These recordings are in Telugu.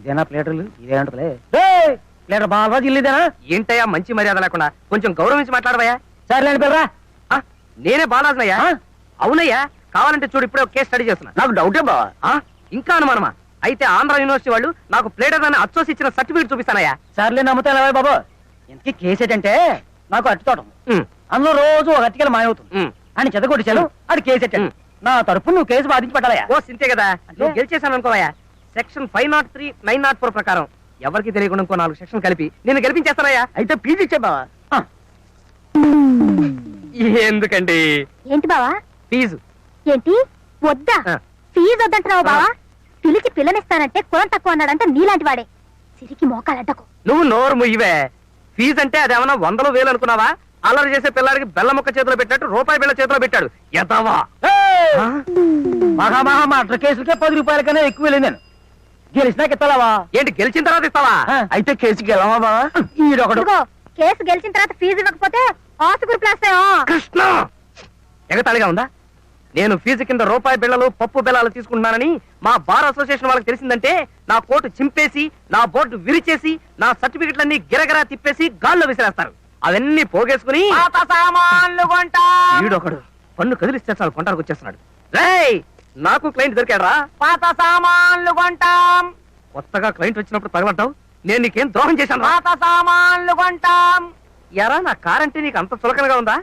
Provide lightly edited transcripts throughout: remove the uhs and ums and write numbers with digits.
ఇదేనా ప్లేటర్లు? ఇదేంటలే ప్లేటర్ బాలరాజు ఇల్లు ఇదేనా? ఏంటయ్యా మంచి మర్యాద లేకుండా కొంచెం గౌరవించి మాట్లాడవయ్యా. సర్లేండి పిల్లరా. నేనే బాలరాజునయ్యా. అవునయ్యా, కావాలంటే చూడు, ఇప్పుడే ఒక కేసు స్టడీ చేస్తున్నా. నాకు డౌటే బావా. ఇంకా అనుమానమా? అయితే ఆంధ్ర యూనివర్సిటీ వాళ్ళు నాకు ప్లేటర్ అని అచ్చోసి ఇచ్చిన సర్టిఫికేట్ చూపిస్తానయ్యా. సర్లే నమ్ముతాను బాబు. ఇంతకీ కేసు ఏంటంటే నాకు అట్టి తోటం, అందులో రోజు ఒక అట్టికలు మాయవుతుంది అని చెదగొట్టించాను. అది కేసు ఎట్టాను. నా తరపు నువ్వు కేసు బాధించి పెట్టాలయా? ఓ సింతే కదా, నువ్వు గెలిచేసాను అనుకోవయ్యా. సెక్షన్ 503, 904 ప్రకారం ఎవరికి తెలియకుండా ఇంకో 4 సెక్షన్ కలిపి నేను గెలిపించేస్తానయ్యా. అయితే ఫీజు ఇచ్చే బావా. ఎందుకండి? ఏంటి బావా ఫీజు? ఏంటి వద్దా? ఫీజు వద్దంటున్నావు బావా? పిలిచి పిల్లనిస్తానంటే కులం తక్కువ అన్నాడంటే నీలాంటి వాడే. సిరికి మోకాలడ్డకు. నువ్వు నోరు ముయ్యవే. ఫీజు అంటే అదేమన్నా 100,000 అనుకున్నావా? అల్లరి చేసే పిల్లాడికి బెల్ల ముక్క చేతిలో పెట్టినట్టు రూపాయి బిళ్ళ చేతిలో పెట్టాడు. ఎదవా మర్డర్ కేసులకే 10 రూపాయల కన్నా ఎక్కువ వెళ్ళింది. నేను గెలిచినాక ఇస్తావా? ఏంటి గెలిచిన తర్వాత ఇస్తావా? అయితే కేసుకి వెళ్ళవా బావా? ఈడొకడు కేసు గెలిచిన తర్వాత ఫీజు ఇవ్వకపోతే ఆసుగురు ప్లాస్తాయో. కృష్ణ ఎగతాళిగా ఉందా? నేను ఫీజు కింద రూపాయి బిళ్ళలు పప్పు బెల్లాలు తీసుకుంటున్నానని మా బార్ అసోసియేషన్ వాళ్ళకి తెలిసిందంటే నా కోటు చింపేసి, నా బోర్డు విరిచేసి, నా సర్టిఫికెట్లన్నీ గిరగిరా తిప్పేసి గాల్లో విసిరేస్తారు. అవన్నీ పోగేసుకుని వీడొకడు పన్ను కదిలిస్తే చాలు కొంటానికి వచ్చేస్తున్నాడు. రేయ్, నాకు క్లయింట్ దొరికాడా? పాత సామాన్లు కొంటాం. కొత్తగా క్లయింట్ వచ్చినప్పుడు తగలంటావు. నేను నీకేం ద్రోహం చేశాను? పాత సామాన్లు కొంటాం. ఎరా, నా కారంటే నీకు అంత చులకనగా ఉందా?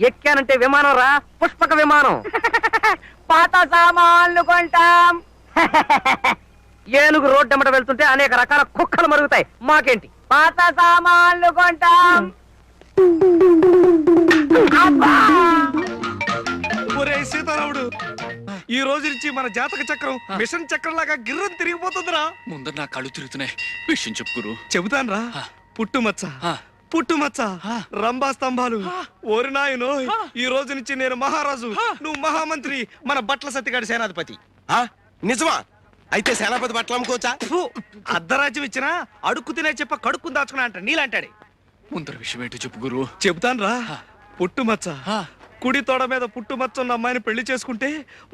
ఎక్కానంటే విమానం రా, పుష్పక విమానం. పాత సామాన్లు కొంటాం. ఏనుగు రోడ్డెమ్మట వెళ్తుంటే అనేక రకాల కుక్కలు మరుగుతాయి. మాకేంటి? పాత సామాన్లు కొంటాం. ఒరే సీతారాముడు, ఈ రోజు నుంచి మన జాతక చక్రం మిషన్ చక్రం లాగా గిర్రం తిరిగిపోతుందిరా. ముందర నా కళ్ళు తిరుగుతున్నాయి. విషయం చెప్పుకురు. చెబుతాను రా. పుట్టుమచ్చ, పుట్టుమచ్చ, రంభా స్తంభాలు. ఓరి నాయనో, ఈ రోజు నుంచి నేను మహారాజు, నువ్వు మహామంత్రి, మన బట్ల సత్తిగాడి సేనాధిపతి. నిజమా? అయితే సేనాపతి బట్టలు అమ్ముకోవచ్చా? అర్ధరాజ్యం ఇచ్చినా అడుక్కు తినే చెప్ప కడుక్కుని దాచుకున్నా అంట నీలాంటాడే. ముందర విషయం ఏంటో చెప్పు గురు. చెబుతాను రా. పుట్టుమచ్చ, కుడి తోడ మీద పుట్టుమచ్చ ఉన్న అమ్మాయిని పెళ్లి చేసుకుంటే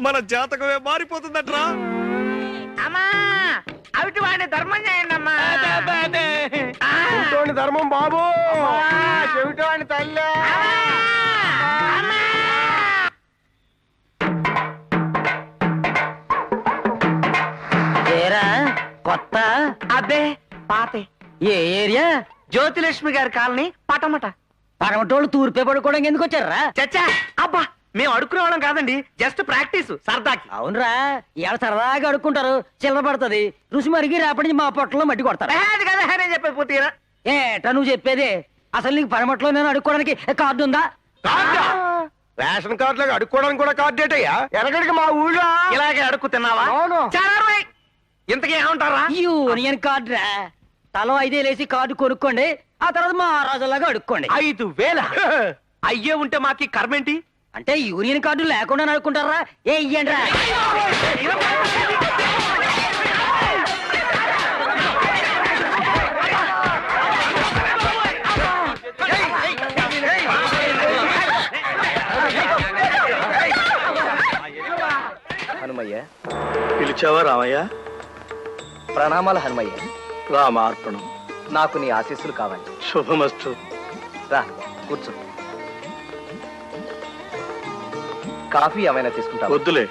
మన జాతకమే మారిపోతుందట్రా. ధర్మం చేయండి అమ్మా. ధర్మం బాబు, చెవిటోని తల్లి. కొత్త అదే పాతే. ఏ ఏరియా? జ్యోతిలక్ష్మి గారి కాలనీ, పటమట. పడమటోళ్ళు తూర్పే పడుకోవడానికి ఎందుకు వచ్చారా? చచ్చా, అబ్బా, మేము అడుక్కునేవాళ్ళం కాదండి, జస్ట్ ప్రాక్టీస్ సరదాకి. అవునరా, ఇవాళ సరదాగా అడుక్కుంటారు, చిల్లర పడుతుంది. రుచి మరిగి రేపటి నుంచి మా పొట్టలో మట్టి కొడతారు. అది కదా నేను చెప్పేది పూర్తిగా. ఏటా నువ్వు చెప్పేది? అసలు నీకు పడమట్లో నేను అడుక్కోవడానికి కార్డు ఉందా? రేషన్ కార్డులకు అడుక్కోవడానికి కూడా కార్డు ఏటయ్యా? ఎనగడికి మా ఊళ్ళో ఇలాగే అడుక్కు తిన్నావా? ఇంతకీ ఏమంటారా? యూనియన్ కార్డు రా. తలో 5,000 వేసి కార్డు కొనుక్కోండి, ఆ తర్వాత మా రాజులాగా అడుక్కోండి. 5,000 అయ్యే ఉంటే మాకి కర్మేంటి? అంటే యూనియన్ కార్డు లేకుండా అడుక్కుంటారా? ఏ ఇయ్యండి రా. హనుమయ్య. పిలిచావా రామయ్య? ప్రణామాలు హనుమయ్య. రామార్పణం. నాకు నీ ఆశీస్సులు కావాలి. శుభమస్తు. రా కూర్చో. కాఫీ ఏమైనా తీసుకుంటా? వద్దులే,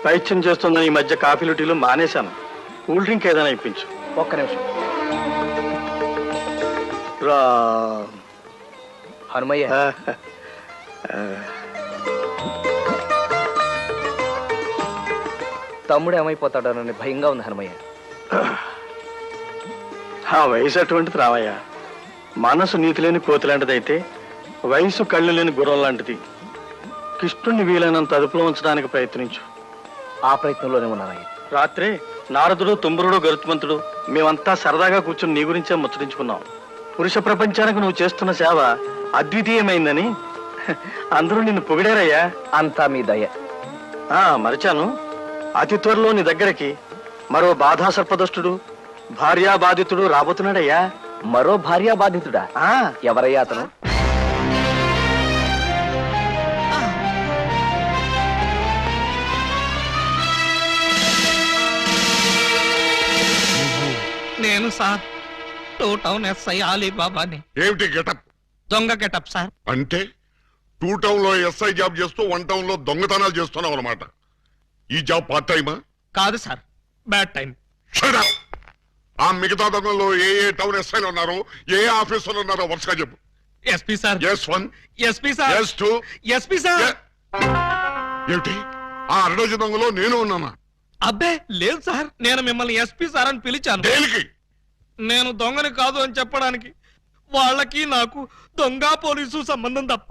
పైత్యం చేస్తుందని ఈ మధ్య కాఫీలు టీలు మానేశాను. కూల్ డ్రింక్ ఏదైనా ఇప్పించు. ఒక్క నిమిషం. రా హనుమయ్య, తమ్ముడు ఏమైపోతాడోనని భయంగా ఉంది హనుమయ్య. ఆ వయసు అటువంటిది రామయ్య. మనసు నీతి లేని కోతి లాంటిదైతే వయసు కళ్ళు లేని గుర్రం లాంటిది. కృష్ణుణ్ణి వీలైనంత అదుపులో ఉంచడానికి ప్రయత్నించు. ఆ ప్రయత్నంలోనే ఉన్నానయ్య. రాత్రే నారదుడు, తుంబరుడు, గరుత్మంతుడు మేమంతా సరదాగా కూర్చుని నీ గురించే ముచ్చరించుకున్నాం. పురుష ప్రపంచానికి నువ్వు చేస్తున్న సేవ అద్వితీయమైందని అందరూ నిన్ను పొగిడారయ్యా. అంతా మీ దయ. మరిచాను, అతి త్వరలో నీ దగ్గరికి మరో బాధా సర్పదష్టుడు, భార్యా బాధితుడు రాబోతున్నాడయ్యా. మరో భార్యా బాధితుడా? ఎవరయ్యా అతను? నేను సార్ 2 టౌన్ ఎస్ఐ అలీబాబాని. ఏమిటి గెటప్? దొంగ గెటప్ సార్. అంటే 2 టౌన్ లో ఎస్ఐ జాబ్ చేస్తూ 1 టౌన్ లో దొంగతనాలు చేస్తున్నావు అనమాట. ఈ జాబ్ పార్ట్ టైమా? కాదు sir, bad time. Shut up! ఆ మిగతా దొంగల్లో ఏ టౌన్ ఎస్ఐలు ఉన్నారో, ఏ ఆఫీసర్లు ఉన్నారో వరుసగా చెప్పు. SP sir. S1, SP sir. S2, SP sir. ఏమిటి ఆ 2 దొంగలో నేను ఉన్నానా? అబ్బే లేదు సార్, నేను మిమ్మల్ని ఎస్పీ సార్ అని పిలిచాను. దేనికి? నేను దొంగని కాదు అని చెప్పడానికి. వాళ్ళకి నాకు దొంగ పోలీసు సంబంధం తప్ప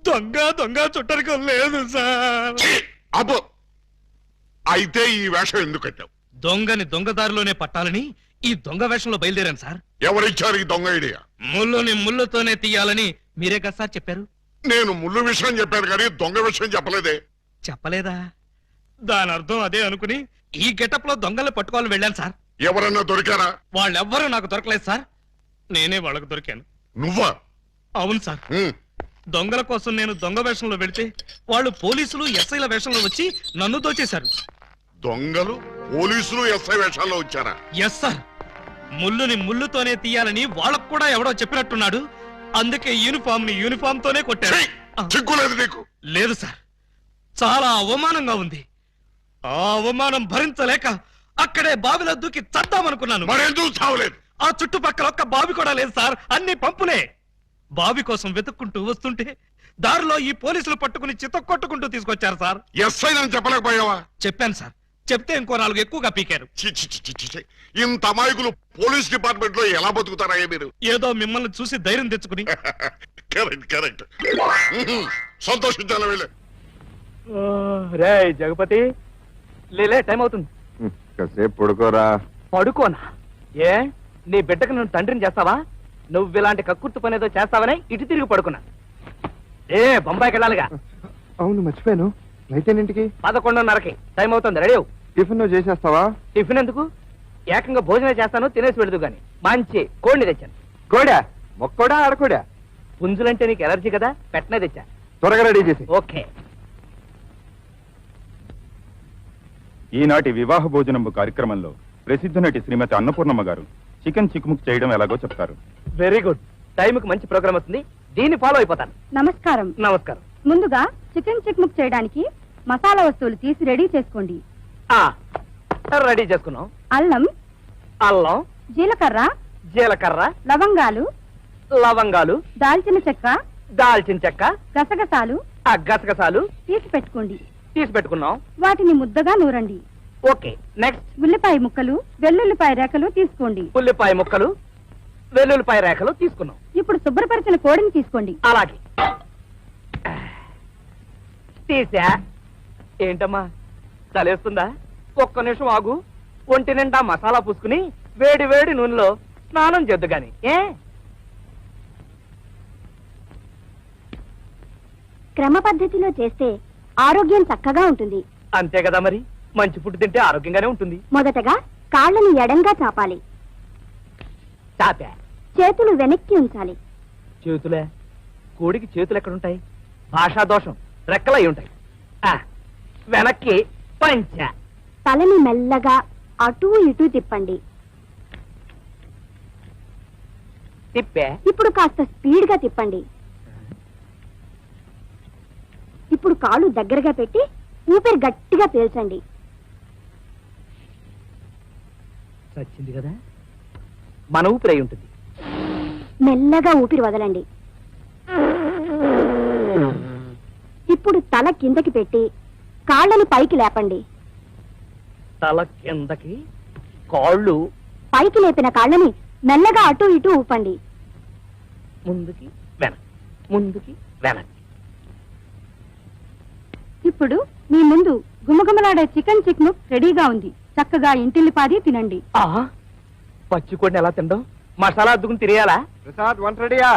దొంగ చుట్టరికం లేదు సార్. అబ్బో, అయితే ఈ వేషం ఎందుకు కట్టావు? దొంగని దొంగదారిలోనే పట్టాలని ఈ దొంగ వేషంలో బయలుదేరాను సార్. ఎవరిచ్చారు ఈ దొంగ ఐడియా? ముళ్ళుని ముళ్ళుతోనే తీయాలని మీరే కదా సార్ చెప్పారు. నేను ముళ్ళు విషయం చెప్పాను కానీ దొంగ విషయం చెప్పలేదే. చెప్పలేదా? దాని అర్థం అదే అనుకుని ఈ గెటప్ లో దొంగలు పట్టుకోవాలని వెళ్ళాను సార్. ఎవరన్నా దొరికారా? వాళ్ళెవ్వరూ నాకు దొరకలేదు సార్, నేనే వాళ్ళకు దొరికాను. నువ్వా? అవును సార్. దొంగల కోసం నేను దొంగ వేషంలో వెళితే వాళ్ళు పోలీసులు ఎస్ఐల వేషంలో వచ్చి నన్ను దోచేశారు. దొంగలు పోలీసులు ఎస్ఐ వేషాల్లో వచ్చారా? Yes sir. ముళ్ళుని ముళ్ళుతోనే తీయాలని వాళ్ళకు కూడా ఎవడో చెప్పినట్టున్నాడు. అందుకే యూనిఫామ్ తోనే కొట్టారు. చిక్కులేదు నీకు? లేదు సార్, చాలా అవమానంగా ఉంది. ఆ అవమానం భరించలేక అక్కడే బావిలో దూకి చద్దామనుకున్నాను. మరెందుకు చావలేదు? ఆ చుట్టుపక్కల ఒక్క బావి కూడా లేదు సార్, అన్ని పంపులే. బావి కోసం వెతుక్కుంటూ వస్తుంటే దారిలో ఈ పోలీసులు పట్టుకుని చితక్కొట్టుకుంటూ తీసుకొచ్చారు సార్. ఎస్ఐ అని చెప్పలేకపోయావా? చెప్పాను సార్, చెప్తే ఇంకో 4 ఎక్కువగా పీకారు. ఇంత అమాయకులు పోలీస్ డిపార్ట్మెంట్ లో ఎలా బతుకుతారా మీరు? ఏదో మిమ్మల్ని చూసి ధైర్యం తెచ్చుకుని. కరెక్ట్. సంతోషించాలి వెళ్ళే. రే జగపతి, లేలే టైం అవుతుంది. కాసేపు పడుకోరా. పడుకోనా? ఏ నీ బిడ్డకు నువ్వు తండ్రిని చేస్తావా? నువ్వు ఇలాంటి కక్కుర్తి పని ఏదో చేస్తావని ఇటు తిరిగి పడుకున్నా. ఏ బొంబాయికి వెళ్ళాలిగా. అవును మర్చిపోయాను. నైట్ ఎన్నింటికి? 11:30కి టైం అవుతుంది. రెడీ. టిఫిన్ నువ్వు చేసేస్తావా? టిఫిన్ ఎందుకు? ఏకంగా భోజనం చేస్తాను, తినేసి వెళదు గాని. మంచి కోడిని తెచ్చాను. కోడా? మొక్కోడా ఆడకోడా? పుంజులంటే నీకు ఎలర్జీ కదా, పెట్టనే తెచ్చా. త్వరగా రెడీ చేసి. ఓకే. ఈనాటి వివాహ భోజనం కార్యక్రమంలో ప్రసిద్ధ నటి శ్రీమతి అన్నపూర్ణమ్మ గారు చికెన్ చిక్ముక్ చేయడం ఎలాగో చెప్తారు. Very good. టైంకి మంచి ప్రోగ్రామ్ వస్తుంది, దీన్ని ఫాలో అయిపోతాను. నమస్కారం. నమస్కారం. ముందుగా చికెన్ చిక్ముక్ చేయడానికి మసాలా వస్తువులు తీసి రెడీ చేసుకోండి. రెడీ చేసుకున్నాం. అల్లం, జీలకర్ర, లవంగాలు, దాల్చిన చెక్క, గసగసాలు తీసి పెట్టుకోండి. తీసి పెట్టుకున్నాం. వాటిని ముద్దగా నూరండి. ఓకే. నెక్స్ట్ ఉల్లిపాయ ముక్కలు, వెల్లుల్లిపాయ రేఖలు తీసుకోండి. ఉల్లిపాయ ముక్కలు, వెల్లుల్లిపాయ రేఖలు తీసుకున్నాం. ఇప్పుడు శుభ్రపరిచిన కోడిని తీసుకోండి. అలాగే తీసా. ఏంటమ్మా చలేస్తుందా? ఒక్క నిమిషం ఆగు. ఒంటి నిండా మసాలా పూసుకుని వేడి వేడి నూనెలో స్నానం చేద్దు గాని. క్రమ పద్ధతిలో చేస్తే ఆరోగ్యం చక్కగా ఉంటుంది. అంతే కదా మరి, మంచి ఫుడ్ తింటే ఆరోగ్యంగానే ఉంటుంది. మొదటగా కాళ్ళని ఎడంగా చాపాలి. చాపా. చేతులు వెనక్కి ఉంచాలి. చేతులే? కోడికి చేతులు ఎక్కడుంటాయి? భాషా దోషం, రెక్కలై ఉంటాయి. వెనక్కి పంచ. తలని మెల్లగా అటూ ఇటూ తిప్పండి. తిప్పే. ఇప్పుడు కాస్త స్పీడ్ గా తిప్పండి. ఇప్పుడు కాళ్ళు దగ్గరగా పెట్టి ఊపిరి గట్టిగా పీల్చండి. వచ్చింది కదా, మన ఊపిరి అయి ఉంటుంది. మెల్లగా ఊపిరి వదలండి. ఇప్పుడు తల కిందకి పెట్టి కాళ్ళని పైకి లేపండి. తల కిందకి, కాళ్ళు పైకి లేపిన కాళ్ళని మెల్లగా అటు ఇటు ఊపండి. ముందుకి వెనక్కి, ముందుకి వెనక్కి. ఇప్పుడు మీ ముందు గుమగుమలాడే చికెన్ చిక్ముక్ రెడీగా ఉంది. చక్కగా ఇంటిల్లిపాది తినండి. పచ్చికోడిని ఎలా తినడం? మసాలా అద్దుకుని తినేయాలా? ప్రసాద్ వంట రెడీయా?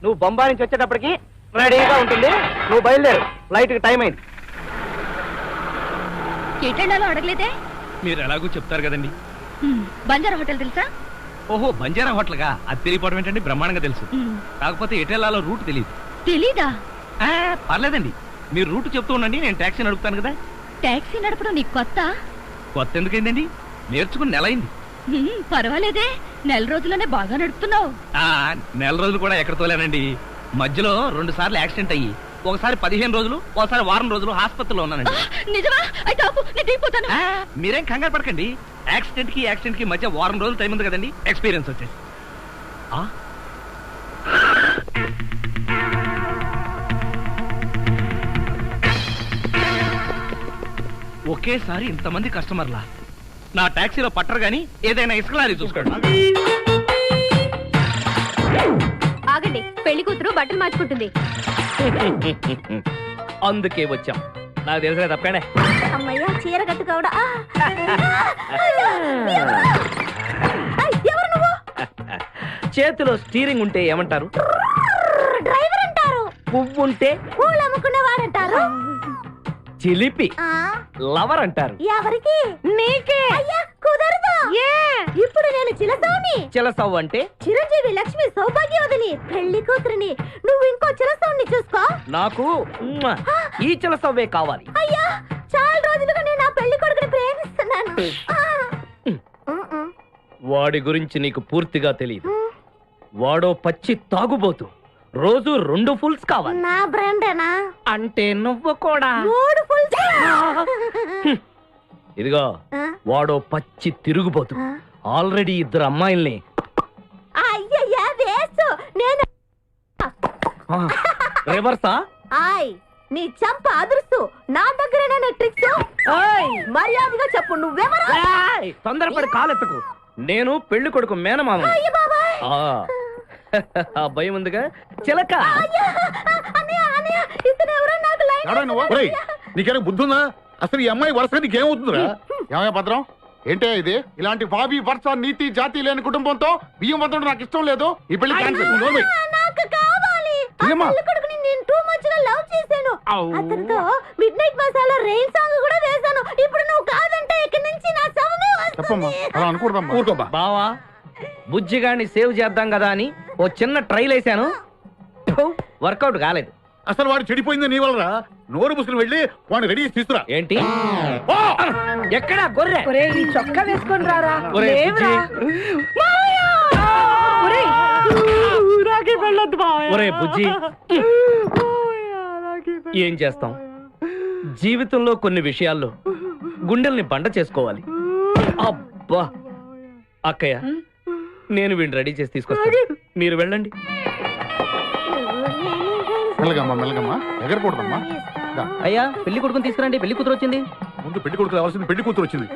నువ్వు బొంబాయి నుంచి వచ్చేటప్పటికి రెడీగా ఉంటుంది. నువ్వు బయలుదేరు, ఫ్లైట్ కి టైం అయింది. అడగలేదే? మీరు ఎలాగూ చెప్తారు కదండి. బంజారా హోటల్ తెలుసా? ఓహో, బంజారా హోటల్గా? అది తెలియపోవడం ఏంటండి, బ్రహ్మాండంగా తెలుసు. కాకపోతే ఎటెల్లాలో రూట్ తెలియదు. తెలీదా? పర్లేదండి, మీరు రూట్ చెప్తూ ఉండండి, నేను టాక్సీ నడుపుతాను కదా. టాక్సీ నడపడం నీకు కొత్త? కొత్త ఎందుకైందండి, నేర్చుకుని నెల అయింది. పర్వాలేదే, నెల రోజుల్లోనే బాగా నడుపుతున్నావు. నెల రోజులు కూడా ఎక్కడ తోలేనండి. మధ్యలో 2 సార్లు యాక్సిడెంట్ అయ్యి ఒకసారి 15 రోజులు ఒకసారి వారం రోజులు హాస్పిటల్లో ఉన్నానండి. నిజమా? అయితే ఆపు, నేను దిగిపోతాను. మీరేం కంగారు పడకండి. యాక్సిడెంట్ కి మధ్య వారం రోజులు టైం ఉంది కదండి, ఎక్స్పీరియన్స్ వచ్చేసి. ఒకేసారి ఇంతమంది కస్టమర్లా నా టాక్సీలో పట్టరు గాని ఏదైనా ఇసుక లారీ చూసుకోండి. ఆగండి, పెళ్లి కూతురు బట్టలు మార్చుకుంటుంది. అందుకే వచ్చాం. నాకు తెలిసిన తప్పకానే. అమ్మయ్యా, చీర కట్టుకోవడా. ఎవరు నువ్వు? చేతిలో స్టీరింగ్ ఉంటే ఏమంటారు? డ్రైవర్ అంటారు. పువ్వు ఉంటే పూలు అమ్ముకునేవారంటారు. చిలిపి లవర్ అంటారు. ఎవరికి? నీకే. అయ్యా కుదరదు. ఇప్పుడు నేను చిలసౌని. చిలసవ్ అంటే చిరంజీవి లక్ష్మి సౌభాగ్యవతిని, పెళ్లి కూతురిని. నువ్వు ఇంకో చిలసౌని చూసుకో. నాకు ఈ చిలసవ్వే కావాలి. అయ్యా, చాలా రోజులుగా నేను ఆ పెళ్లి కొడుకుని ప్రేమిస్తున్నాను. వాడి గురించి నీకు పూర్తిగా తెలియదు. వాడో పచ్చి తాగుబోతు. రోజు 2 ఫుల్స్ కావాలి. నా బ్రాండేనా? అంటే నువ్వు కూడా 3 ఫుల్స్. ఇదిగో, వాడో పచ్చి తిరుగుబోతు. ఆల్రెడీ 2 అమ్మాయిల్ని. అయ్యయ్యా వేసు. నేను రివర్సా? ఆయ్, నీ చంప అదురుస్తూ నా దగ్గరేనా ట్రిక్స్? మర్యాదగా చెప్పు, నువ్వెవరు? తొందరపడి కాలెత్తకు. నేను పెళ్లి కొడుకు మేనమామ. ఆ భయం ఉందిగా చిలక. నీకేనా బుద్ధుందా? అసలు ఈ అమ్మాయి వరుస నీకేమవుతుందిరా? ఏమయ్య భద్రం, ఏంటే ఇది? ఇలాంటి బాబీ వరుస నీతి జాతి లేని కుటుంబంతో బియ్యం వద్ద నాకు ఇష్టం లేదు. ఈ పెళ్లి క్యాన్సిల్. నాకు కావాలి. ఆ పెళ్లి కొడుకుని నేను టూ మచ్ గా లవ్ చేశాను. అతనితో mid night masala rain song కూడా వేశాను. ఇప్పుడు నువ్వు కాదంటే ఇక్కడి నుంచి నా శవమే చెప్పమ్మా, వస్తుంది. అలా అనకూడదమ్మా. ఊరుకోబా. బావా, బుజ్జిగాన్ని సేవ్ చేద్దాం కదా అని ఓ చిన్న ట్రైల్ వేసాను. వర్కౌట్ కాలేదు. అసలు వాడు చెడిపోయింది నీ వల్లరా. నోరు ముసుకుని వెళ్ళి వాడిని రెడీ చేసి తీసుకురా. ఏంటి? ఎక్కడా గొర్రె? చొక్కా వేసుకొని రారా. ఒరే బుజ్జి. ఒరే బుజ్జి, ఏం చేస్తాం? జీవితంలో కొన్ని విషయాల్లో గుండెల్ని బండ చేసుకోవాలి. అబ్బా, అక్కయ్య, నేను వీడిని రెడీ చేసి తీసుకొస్తాను. మీరు వెళ్ళండి. మెల్లగమ్మా మెల్లగమ్మా, ఎగరకూడదమ్మా. అయ్యా, పెళ్లి కొడుకుని తీసుకురండి. పెళ్లి కూతురు వచ్చింది. ముందు పెళ్లి కొడుకు రావాల్సింది పెళ్లి కూతురు వచ్చింది.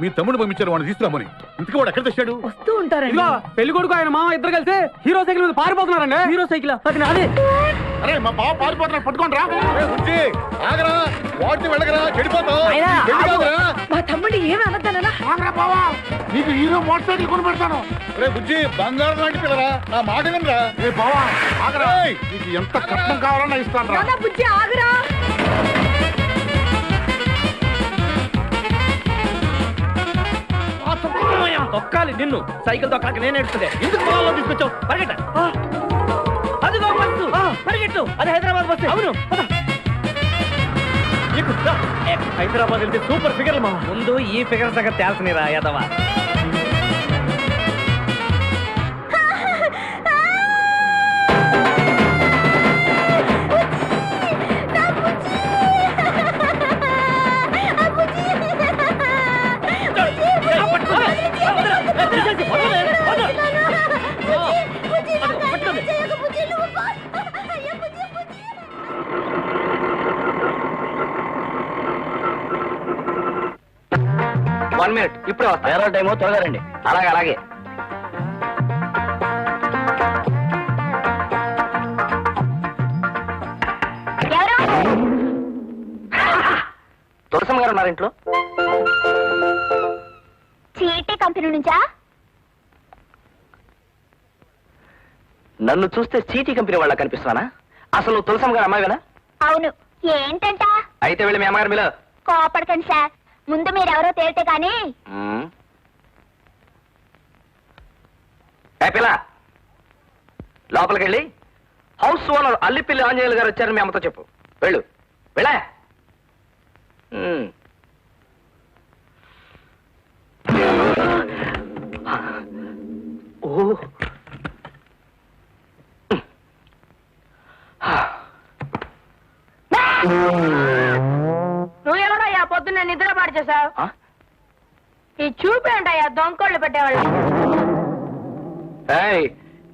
మీ తమ్ముడు పంపించారు వాడిని తీసుకురామని. ఇంతకీ వాడు ఎక్కడ తెచ్చాడు? వస్తూ ఉంటారండి. పెళ్లి కొడుకు ఆయన మామ ఇద్దరు కలిసి హీరో సైకిల్ మీద పారిపోతున్నారండి. హీరో సైకిల్ అది నాదే. అరే మా బావ పారిపోతున్నాడు, పట్టుకోండి రా. ఆగరా, వాటిని వెళ్ళగరా, చెడిపోతావు. మా తమ్ముడు ఏమి అనద్దనా? ఆగరా బావా, నీకు హీరో మోటార్ సైకిల్ కొని పెడతాను. రే బుజ్జి, బంగారం లాంటి పిల్లరా, నా మాట వినరా. రే బావా, ఆగరా. నీకు ఎంత కట్నం కావాలన్నా ఇస్తాను రా. బుజ్జి ఆగురా. తొక్కాలి నిన్ను. సైకిల్ తొక్కాక నేను ఎడుతుండే. ఎందుకు పొలంలో తీసుకొచ్చావు? పరిగెట్ట. అదిగో బస్సు, పరిగెట్టు. అది హైదరాబాద్ బస్సు. అవును, హైదరాబాద్ వెళ్తే సూపర్ ఫిగర్ మా. ముందు ఈ ఫిగర్ సగం తేల్చనిరా యాదవా. వన్ మినిట్, ఇప్పుడే వస్తా. వేరే టైమో త్వరగా రండి. అలాగే అలాగే. తులసమ్మ గారు ఉన్నారు ఇంట్లో? చీటీ కంపెనీ నుంచా? నన్ను చూస్తే చీటీ కంపెనీ వాళ్ళ కనిపిస్తున్నానా? అసలు తులసమ్మ గారు అమ్మాయివేనా? అవును. ఏంటంట? అయితే వెళ్ళి మీ అమ్మగారు మీలో. కోపడకండి సార్, ముందు మీరెవరో తేలితే కానీ. పిల్ల, లోపలికి వెళ్ళి హౌస్ ఓనర్ అల్లిపిల్లి ఆంజనేయులు గారు వచ్చారని మీ అమ్మతో చెప్పు. వెళ్ళు, వెళ్ళా. నువ్వెవడయ్యా పొద్దున్న నిద్ర పాడు చేసావు? ఈ చూపేంటయ్యా దొంగకోళ్ళు పెట్టేవాళ్ళు.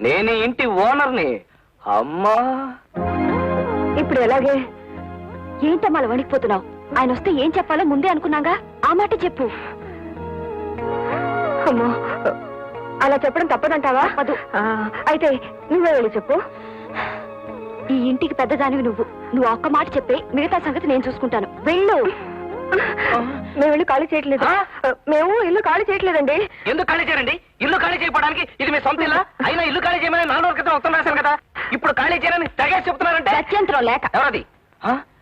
నేను ఇంటి ఓనర్ని. అమ్మా ఇప్పుడు ఎలాగే? ఏంటమ్మా అలా వణికిపోతున్నావు? ఆయన వస్తే ఏం చెప్పాలో ముందే అనుకున్నాగా, ఆ మాట చెప్పు. అమ్మో, అలా చెప్పడం తప్పదంటావా? అయితే నువ్వే వెళ్ళి చెప్పు. ఈ ఇంటికి పెద్దదానివి నువ్వు ఒక్క మాట చెప్పే, మిగతా సంగతి నేను చూసుకుంటాను. వెళ్ళు. మేము ఇల్లు ఖాళీ చేయట్లేదు. మేము ఇల్లు ఖాళీ చేయట్లేదండి. ఎందుకు ఖాళీ చేయండి? ఇల్లు ఖాళీ చేయడానికి ఇది మీ సొంత ఇల్లా? అయినా ఇల్లు ఖాళీ చేయమని 4 రోజుల క్రితం ఉత్తరం రాశాను కదా, ఇప్పుడు ఖాళీ చేయని తెగేసి చెప్తున్నారంటే గత్యంతరం లేక. ఎవరది?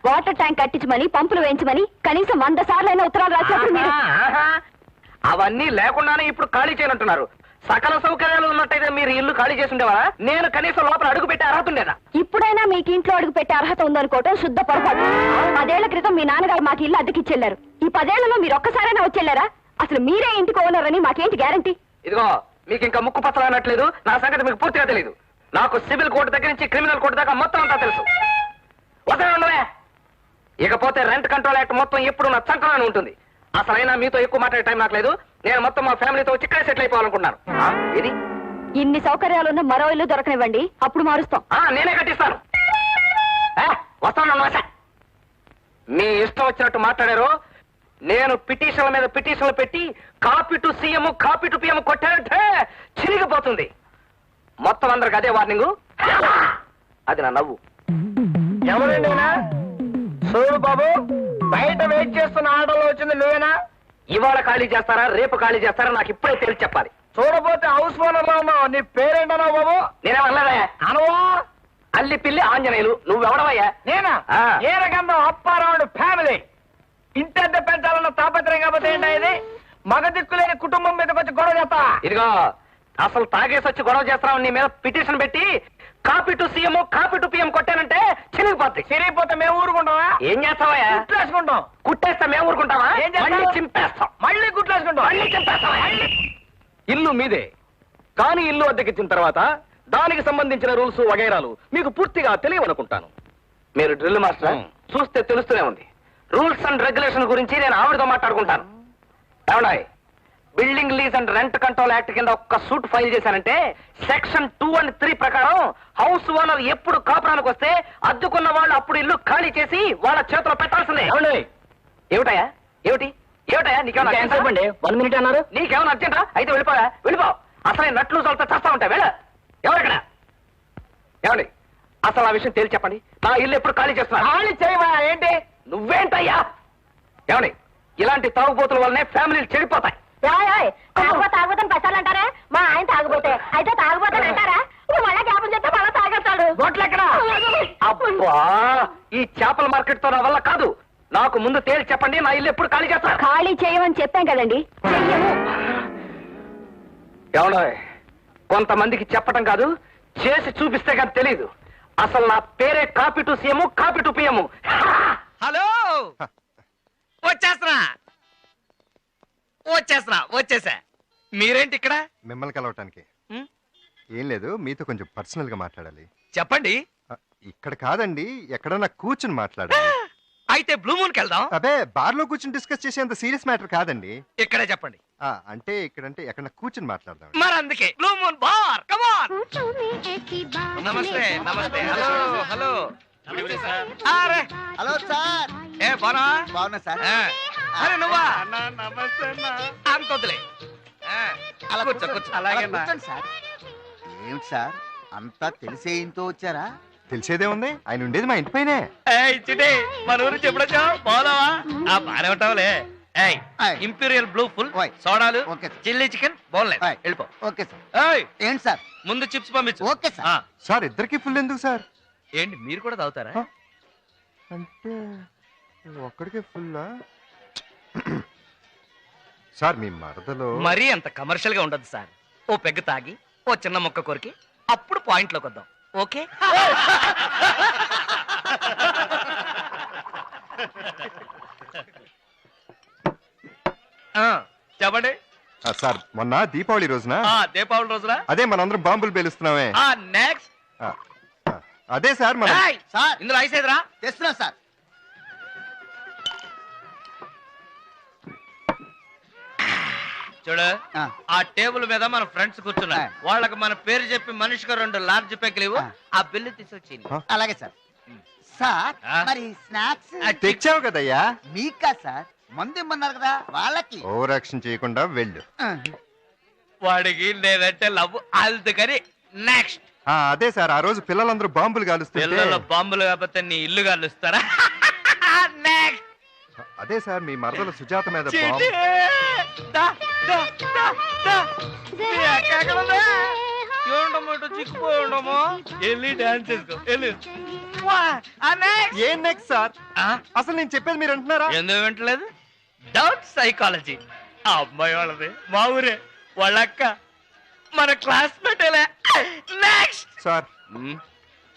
వాటర్ ట్యాంక్ కట్టించమని, పంపులు వేయించమని కనీసం 100 సార్లైనా ఉత్తరాలు రాసినప్పుడు మీరు అవన్నీ లేకుండానే ఇప్పుడు ఖాళీ చేయనంటున్నారు. సకల సౌకర్యాలు ఉన్నట్టయితే మీరు ఇల్లు ఖాళీ చేసి ఉండేవారా? నేను కనీసం లోపల అడుగు పెట్టే అర్హత ఉండేదా? ఇప్పుడైనా మీకు ఇంట్లో అడుగు పెట్టే అర్హత ఉందనుకోవటం శుద్ధ పొరపాటు. 10 ఏళ్ల క్రితం మీ నాన్నగారు మాకు ఇల్లు అద్దెకిచ్చెళ్లారు. ఈ 10 ఏళ్లలో మీరు ఒక్కసారైనా వచ్చెళ్లారా? అసలు మీరే ఇంటికి ఓనర్ అని మాకేంటి గ్యారంటీ? ఇదిగో, మీకు ఇంకా ముక్కు పచ్చలు అనట్లేదు. నా సంగతి మీకు పూర్తిగా తెలియదు. నాకు సివిల్ కోర్టు దగ్గర నుంచి క్రిమినల్ కోర్టు దాకా మొత్తం అంతా తెలుసు. వదలండి. ఇకపోతే రెంట్ కంట్రోల్ యాక్ట్ మొత్తం ఎప్పుడు నా చంకలోనే ఉంటుంది. అసలైనా మీతో ఎక్కువ మాట్లాడే టైం నాకు లేదు. నేను మొత్తం మా ఫ్యామిలీతో వచ్చి ఇక్కడే సెటిల్ అయిపోవాలనుకుంటున్నాను. ఇది ఇన్ని సౌకర్యాలున్న మరో ఇల్లు దొరకనివ్వండి, అప్పుడు మారుస్తాం. నేనే కట్టిస్తాను. వస్తాను. మీ ఇష్టం వచ్చినట్టు మాట్లాడారు. నేను పిటిషన్ల మీద పిటిషన్లు పెట్టి copy to CM copy to PM కొట్టానంటే చిరిగిపోతుంది. మొత్తం అందరికి అదే వార్నింగ్. అది నా నవ్వు. ఎవరండి? చూడు బాబు, బయట వెయిట్ చేస్తున్న ఆటోలో వచ్చింది నువ్వేనా? ఇవాళ ఖాళీ చేస్తారా, రేపు ఖాళీ చేస్తారా నాకు ఇప్పుడే తెలిసి చెప్పాలి. చూడబోతే హౌస్ ఓనర్ లో ఉన్నావు. నీ పేరేంటన్నావు బాబు? నేనేమన్నదా? అనవా అల్లి పిల్లి ఆంజనేయులు. నువ్వెవడవయ్యా? నేనా? ఏ రకంగా అప్పారావుడు ఫ్యామిలీ. ఇంటెంత పెంచాలన్న తాపత్రయం కాకపోతే ఏంటా ఇది? మగ దిక్కులేని కుటుంబం మీదకి వచ్చి గొడవ చేస్తా. ఇదిగో, అసలు తాగేసి వచ్చి గొడవ చేస్తావు. నీ మీద పిటిషన్ పెట్టి copy to CM copy to PM కొట్టానంటే చిరిగిపోద్ది. చిరిగిపోతే మేము ఊరుకుంటావా? ఏం చేస్తావా? కుట్లేసుకుంటాం. కుట్టేస్తే మేము ఊరుకుంటావా? మళ్ళీ చింపేస్తాం. మళ్ళీ కుట్లేసుకుంటాం. మళ్ళీ చింపేస్తావా? ఇల్లు మీదే, కానీ ఇల్లు అద్దెకిచ్చిన తర్వాత దానికి సంబంధించిన రూల్స్ వగైరాలు మీకు పూర్తిగా తెలియవనుకుంటాను. మీరు డ్రిల్ మాస్టర్, చూస్తే తెలుస్తూనే ఉంది. రూల్స్ అండ్ రెగ్యులేషన్ గురించి నేను ఆవిడతో మాట్లాడుకుంటాను. ఏమన్నాయి? Building lease and rent control act కింద ఒక్క సూట్ ఫైల్ చేశానంటే సెక్షన్ 2 and 3 ప్రకారం హౌస్ ఓనర్ ఎప్పుడు కాపురానికి వస్తే అద్దుకున్న వాళ్ళు అప్పుడు ఇల్లు ఖాళీ చేసి వాళ్ళ చేతిలో పెట్టాల్సిందే. ఏమిటయా? ఏమిటయా? నీకేమన్నా 1 minute అన్నారు? నీకేమన్నా అర్జెంటా? అయితే వెళ్ళిపో. అసలే నట్లు చల్తా చేస్తా ఉంటాయి. వెళ్ళ. ఎవరెక్కడ? ఏమండి, అసలు ఆ విషయం తేల్చి చెప్పండి. నా ఇల్లు ఎప్పుడు ఖాళీ చేస్తున్నా? ఖాళీ చేయవా? ఏంటి నువ్వేంటయ్యా? ఏమండి, ఇలాంటి తాగుబోతుల వల్లనే ఫ్యామిలీలు చెడిపోతాయి. తాగుబోతని పట్టాలంటారా? మా ఆయన తాగుబోతే అయితే తాగుబోతని అంటారా? మళ్ళా జ్ఞాపం చేస్తే మళ్ళా తాగేస్తాడు. గొట్లెక్కడా? అబ్బా, ఈ చేపల మార్కెట్ తో నా వల్ల కాదు. నాకు ముందు తేల్చి చెప్పండి, నా ఇల్లు ఎప్పుడు ఖాళీ చేస్తా? ఖాళీ చేయమని చెప్పాం కదండి. ఏమన్నా, కొంతమందికి చెప్పటం కాదు, చేసి చూపిస్తే కానీ తెలీదు. అసలు నా పేరే copy to CM copy to PM. Hello, వచ్చేసా. మీరేంటి ఇక్కడ? మిమ్మల్ని కలవటానికి. ఏం లేదు, మీతో కొంచెం పర్సనల్ గా మాట్లాడాలి. చెప్పండి. ఇక్కడ కాదండి, ఎక్కడన్నా కూర్చుని మాట్లాడాలి. అయితే బ్లూ మూన్ కి వెళ్దాం. అదే, బార్ లో కూర్చుని డిస్కస్ చేసేంత సీరియస్ మ్యాటర్ కాదండి. ఇక్కడే చెప్పండి. అంటే ఇక్కడంటే ఎక్కడ కూర్చుని మాట్లాడదాం. మరి అందుకే blue moon bar. Come on. నమస్తే. హలో. Hello sir. బాగున్నా సార్. అరే నువ్వా? నమస్తే. అంత వద్దులే. కూర్చో. అలాగే సార్. ఏమిటి సార్, అంతా తెలిసే ఇంతో వచ్చారా? తెలిసేదే ఉంది, ఆయన ఉండేది మా ఇంటి పైనే. చిటి, మన ఊరు చెప్పడచ్చా? బాగున్నావా? బాగానే ఉంటావులే. ఇంపీరియల్ బ్లూ ఫుల్, సోడాలు, చిల్లీ చికెన్, బోన్లెస్. వెళ్ళిపో. Okay sir. ఏంటి సార్? ముందు చిప్స్ పంపించు. Okay sir. సార్, ఇద్దరికి ఫుల్ ఎందుకు సార్? ఏంటి, మీరు కూడా తాగుతారా? అంటే ఒక్కడికే ఫుల్లా? సార్, మీ మరదలో మరీ అంత కమర్షియల్ గా ఉండదు సార్. ఓ పెగ్గ తాగి, ఓ చిన్న మొక్క కొరికి, అప్పుడు పాయింట్ లోకి వద్దాం. ఓకే? చెప్పండి సార్. మొన్న దీపావళి రోజున దీపావళి రోజున అదే మనందరం బాంబులు పేలుస్తున్నామే. నెక్స్ట్ అదే సార్, మన సార్, ఇందులో ఐస్ ఎదురా తెస్తున్నా సార్. చూడు ఆ టేబుల్ మీద మన ఫ్రెండ్స్ కూర్చున్నారు వాళ్ళకి మన పేరు చెప్పి మనిషికి 2 లార్జ్ పెగ్గులు ఇవ్వు ఆ బిల్లు తీసుకొచ్చింది అలాగే సార్ సార్ మరి స్నాక్స్ తెచ్చావు కదయ్యా మీకా సార్ మందు ఇమ్మన్నారు కదా వాళ్ళకి ఓవర్ యాక్షన్ చేయకుండా వెళ్ళు వాడికి లేదంటే లవ్ అందుకని నెక్స్ట్ అదే సార్ ఆ రోజు పిల్లలందరూ బాంబులు కాలుస్తుంటే పిల్లలు బాంబులు కాకపోతే నీ ఇల్లు కాలుస్తారా నెక్స్ట్ అదే సార్ మీ మరదల సుజాత మీద చీటీ! దా, దా, దా, దా. మీ అక్క ఎక్కడ ఉంది? ఏముండమో ఇటు చిక్కుపోయి ఉండమో వెళ్ళి డాన్స్ చేసుకో వెళ్ళి ఏం నెక్స్ట్ సార్ అసలు నేను చెప్పేది మీరు అంటున్నారా ఎందుకు వింటలేదు డౌట్ సైకాలజీ ఆ అమ్మాయి వాళ్ళది మా ఊరే వాళ్ళ అక్క మన క్లాస్మేట్ నెక్స్ట్ సార్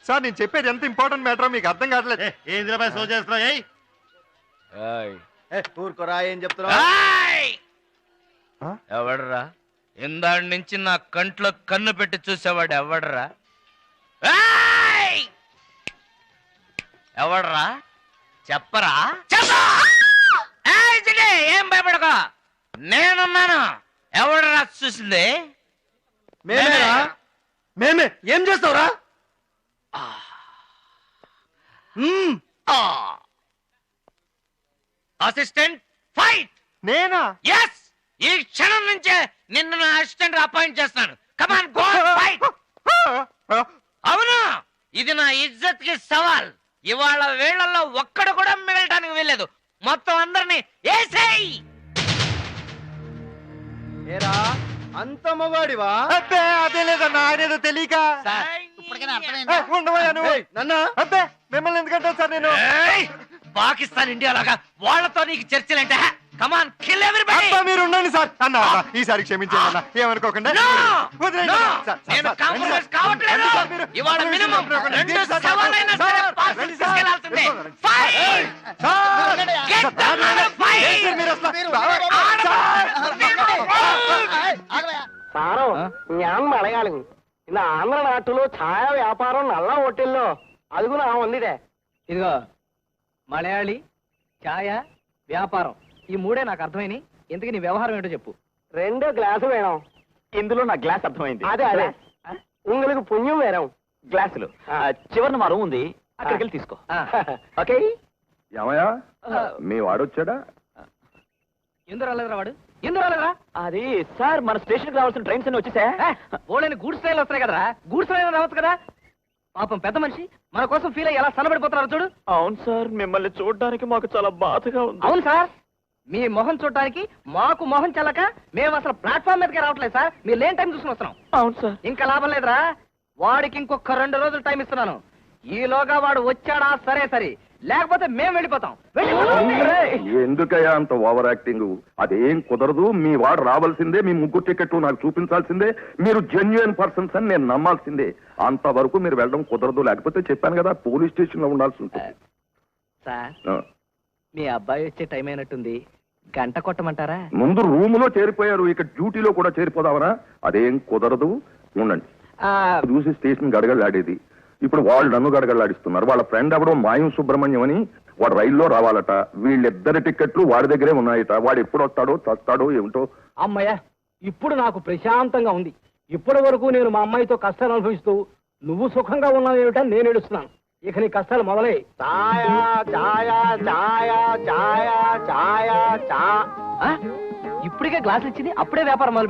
సార్ నేను చెప్పేది ఎంత ఇంపార్టెంట్ మ్యాటర్ మీకు అర్థం కావట్లేదు ఏంద్రపై సో చేస్తున్నావు ఊరుకోరా ఏం చెప్తున్నావు ఎవడరా ఇందాడి నుంచి నా కంట్లో కన్ను పెట్టి చూసేవాడు ఎవడరా ఎవడరా చెప్పరా ఏం భయపడక నేనున్నాను ఎవడరా చూసింది మేమే ఏం చేస్తావురా అసిస్టెంట్ ఫైట్ నేనా ఎస్ ఈ క్షణం నుంచే నిన్ను నా అసిస్టెంట్ అపాయింట్ చేస్తాను కమాన్ గో ఫైట్ అవును ఇది నా ఇజ్జత్ కి సవాల్ ఇవాళ వేళల్లో ఒక్కడు కూడా మిగలటానికి వెళ్ళలేదు మొత్తం అందరినీ ఏసేయ్ ఏరా అంత మగాడివా అబ్బే అదే లేదన్నా ఆయనేదో తెలియక ఇప్పటికైనా అర్థమైందా ఉండవయ్యా నువ్వు నన్న అబ్బే మిమ్మల్ని ఎందుకంటావు సార్ నేను పాకిస్తాన్ ఇండియా లాగా వాళ్ళతో నీకు చర్చలంటే కమాన్ కిల్ ఎవ్రీబడీ అబ్బా మీరు ఉండండి సార్ అన్న ఈసారి క్షమించండి అన్న ఏమనుకోకుండా వదిలేయండి. సార్, సార్, నేను సార్, కాంప్రమైజ్ రండి కావట్లేదు సార్, మీరు. ఇవాళ మినిమం రండి 2 సార్, సవాలైనా సరే సార్, పాస్ రండి సార్. తీసుకెళ్లాల్సిందే fight sir, Get sir, down and fight! ఏంటి సార్ మీరు అసలు? സാറോ ഞാൻ മലയാളി ഇന്ന് ആന്ധ്ര നാട്ടിലോ ഛായ వ్యాపారం నల్ల హోటల్లో అదుగునా ఉందిదే ఇదిగో మలయాళి ఛాయ వ్యాపారం ఈ మూడే నాకు అర్థమైంది ఇంతకీ నీ వ్యవహారం ఏంటో చెప్పు 2 గ్లాసు వేణం ఇందులో నా గ్లాస్ అర్థమైంది అదే అదే உங்களுக்கு పుణ్యం వేరం గ్లాసులు చివరిన మా రూమ్ ఉంది అక్కడికి వెళ్ళి తీసుకో ఓకే ఏమయ్యా మీ వాడొచ్చాడా ఎందుకు రాలేదురా వాడు ఎందుకు రాలేదురా అది సార్ మన స్టేషన్ కి రావాల్సిన ట్రైన్స్ అన్ని వచ్చేసా ఓళ్ళని గూడ్స్ ట్రైన్లు వస్తాయి కదరా గూడ్స్ ట్రైన్ రావచ్చు కదా పాపం పెద్ద మనిషి మన కోసం ఫీల్ అయ్యి ఎలా సన్నబడిపోతున్నారు చూడు అవును సార్ మిమ్మల్ని చూడడానికి మాకు చాలా బాధగా ఉంది అవును సార్ మీ మొహం చూడడానికి మాకు మొహం చల్లక మేము అసలు ప్లాట్ఫామ్ మీదకి రావట్లేదు సార్ మీరు లేని టైం చూసుకుని వస్తున్నాం అవును సార్ ఇంకా లాభం లేదురా వాడికి ఇంకొక 2 రోజులు టైం ఇస్తున్నాను ఈలోగా వాడు వచ్చాడా సరే సరే లేకపోతే మేము వెళ్ళిపోతాం ఎందుకయ్యా అంత ఓవర్ యాక్టింగ్ అదేం కుదరదు మీ వాడు రావాల్సిందే మీ ముగ్గురు టికెట్ నాకు చూపించాల్సిందే మీరు జెన్యున్ పర్సన్స్ అని నేను నమ్మాల్సిందే అంతవరకు మీరు వెళ్ళడం కుదరదు లేకపోతే చెప్పాను కదా పోలీస్ స్టేషన్ లో ఉండాల్సి ఉంటుంది సార్ మీ అబ్బాయి వచ్చే టైం అయినట్టుంది గంట కొట్టమంటారా ముందు రూమ్ లో చేరిపోయారు ఇక డ్యూటీలో కూడా చేరిపోదామనా అదేం కుదరదు ఉండండి చూసి స్టేషన్ గడగడలాడేది ఇప్పుడు వాళ్ళు నన్ను గడగడలాడిస్తున్నారు వాళ్ళ ఫ్రెండ్ ఎవడో మాయం సుబ్రహ్మణ్యం అని వాడు రైల్లో రావాలట వీళ్ళిద్దరి టికెట్లు వాడి దగ్గరే ఉన్నాయట వాడు ఎప్పుడు వస్తాడో చస్తాడో ఏమిటో అమ్మయ్య ఇప్పుడు నాకు ప్రశాంతంగా ఉంది ఇప్పటి వరకు నేను మా అమ్మాయితో కష్టాలు అనుభవిస్తూ నువ్వు సుఖంగా ఉన్నావు ఏమిటని నేను ఏడుస్తున్నాను ఇక నీ కష్టాలు మొదలై ఛాయా ఛాయా ఛాయా ఛాయా ఛాయా చా ఇప్పటికే గ్లాస్ ఇచ్చింది అప్పుడే వ్యాపారం మొదలు